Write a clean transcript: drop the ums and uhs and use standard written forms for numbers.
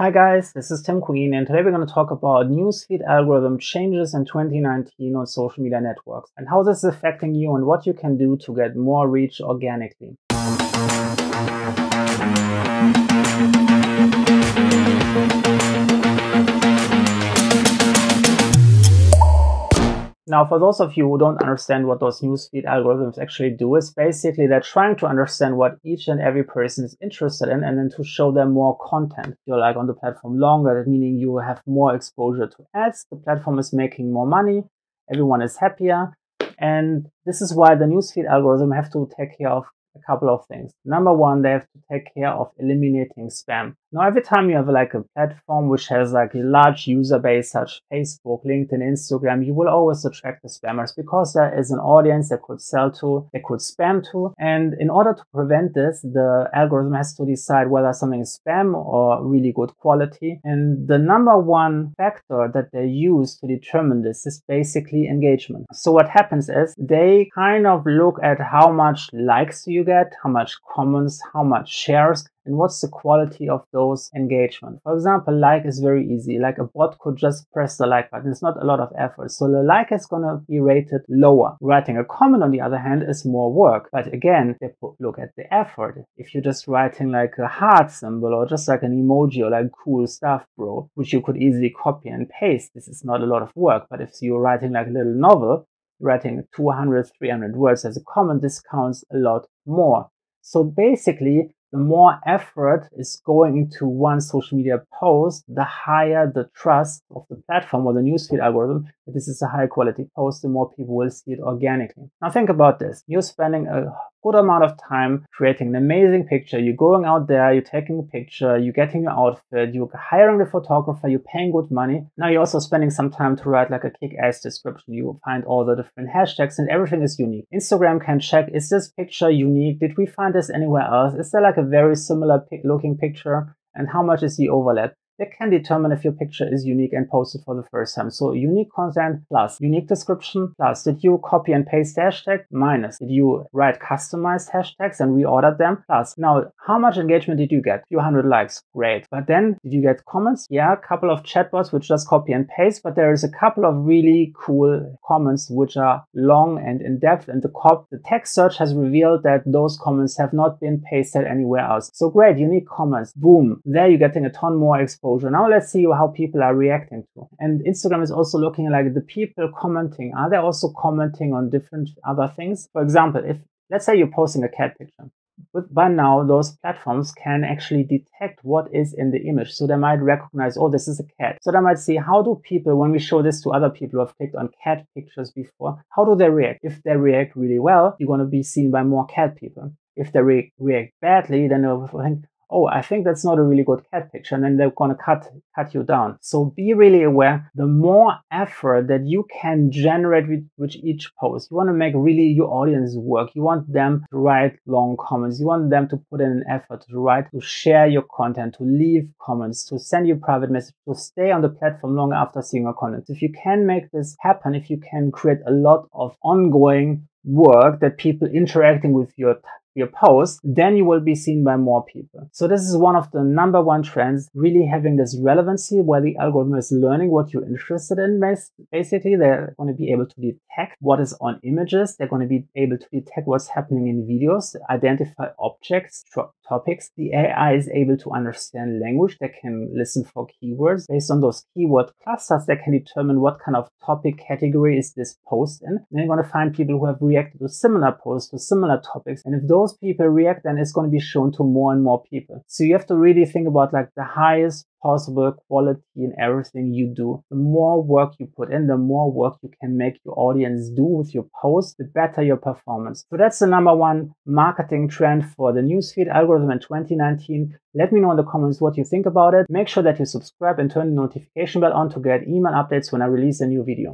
Hi guys, this is Tim Queen, and today we're going to talk about newsfeed algorithm changes in 2019 on social media networks and how this is affecting you and what you can do to get more reach organically. Now, for those of you who don't understand what those newsfeed algorithms actually do, is basically they're trying to understand what each and every person is interested in and then to show them more content. If you're like on the platform longer, that meaning you have more exposure to ads, the platform is making more money, everyone is happier. And this is why the newsfeed algorithm have to take care of a couple of things. Number one, they have to take care of eliminating spam. Now, every time you have like a platform which has like a large user base, such Facebook, LinkedIn, Instagram, you will always attract the spammers because there is an audience that could sell to, they could spam to. And in order to prevent this, the algorithm has to decide whether something is spam or really good quality. And the number one factor that they use to determine this is basically engagement. So what happens is they kind of look at how much likes you get, how much comments, how much shares, and what's the quality of those engagement. For example, like is very easy. Like a bot could just press the like button. It's not a lot of effort. So the like is going to be rated lower. Writing a comment, on the other hand, is more work. But again, they look at the effort. If you're just writing like a heart symbol or just like an emoji or like cool stuff, bro, which you could easily copy and paste, this is not a lot of work. But if you're writing like a little novel, writing 200, 300 words as a comment, this counts a lot more. So basically, the more effort is going into one social media post, the higher the trust of the platform or the newsfeed algorithm that this is a high quality post, the more people will see it organically. Now think about this. You're spending a good amount of time creating an amazing picture. You're going out there, you're taking a picture, you're getting your outfit, you're hiring the photographer, you're paying good money. Now you're also spending some time to write like a kick-ass description. You find all the different hashtags and everything is unique. Instagram can check, is this picture unique? Did we find this anywhere else? Is there like a very similar looking picture? And how much is the overlap? They can determine if your picture is unique and posted for the first time. So unique content plus unique description plus did you copy and paste the hashtag minus did you write customized hashtags and reorder them plus. Now, how much engagement did you get? A few hundred likes, great. But then did you get comments? Yeah, a couple of chatbots which just copy and paste, but there is a couple of really cool comments which are long and in depth, and the text search has revealed that those comments have not been pasted anywhere else. So great, unique comments, boom, there you're getting a ton more exposure. Now let's see how people are reacting to. And Instagram is also looking like the people commenting. Are they also commenting on different other things? For example, if let's say you're posting a cat picture. But by now, those platforms can actually detect what is in the image. So they might recognize, oh, this is a cat. So they might see, how do people, when we show this to other people who have clicked on cat pictures before, how do they react? If they react really well, you're going to be seen by more cat people. If they react badly, then they'll think, oh, I think that's not a really good cat picture, and then they're going to cut you down. So be really aware, the more effort that you can generate with each post, you want to make really your audience work. You want them to write long comments. You want them to put in an effort to write, to share your content, to leave comments, to send you private message, to stay on the platform long after seeing your content. If you can make this happen, if you can create a lot of ongoing work that people interacting with your post, then you will be seen by more people. So this is one of the number one trends, really having this relevancy where the algorithm is learning what you're interested in. Basically, they're going to be able to detect what is on images. They're going to be able to detect what's happening in videos, identify objects, topics. The AI is able to understand language. They can listen for keywords. Based on those keyword clusters, they can determine what kind of topic category is this post in. And they're going to find people who have reacted to similar posts, to similar topics. And if those people react, then it's going to be shown to more and more people. So you have to really think about like the highest possible quality in everything you do. The more work you put in, the more work you can make your audience do with your post, the better your performance. So that's the number one marketing trend for the newsfeed algorithm in 2019. Let me know in the comments what you think about it. Make sure that you subscribe and turn the notification bell on to get email updates when I release a new video.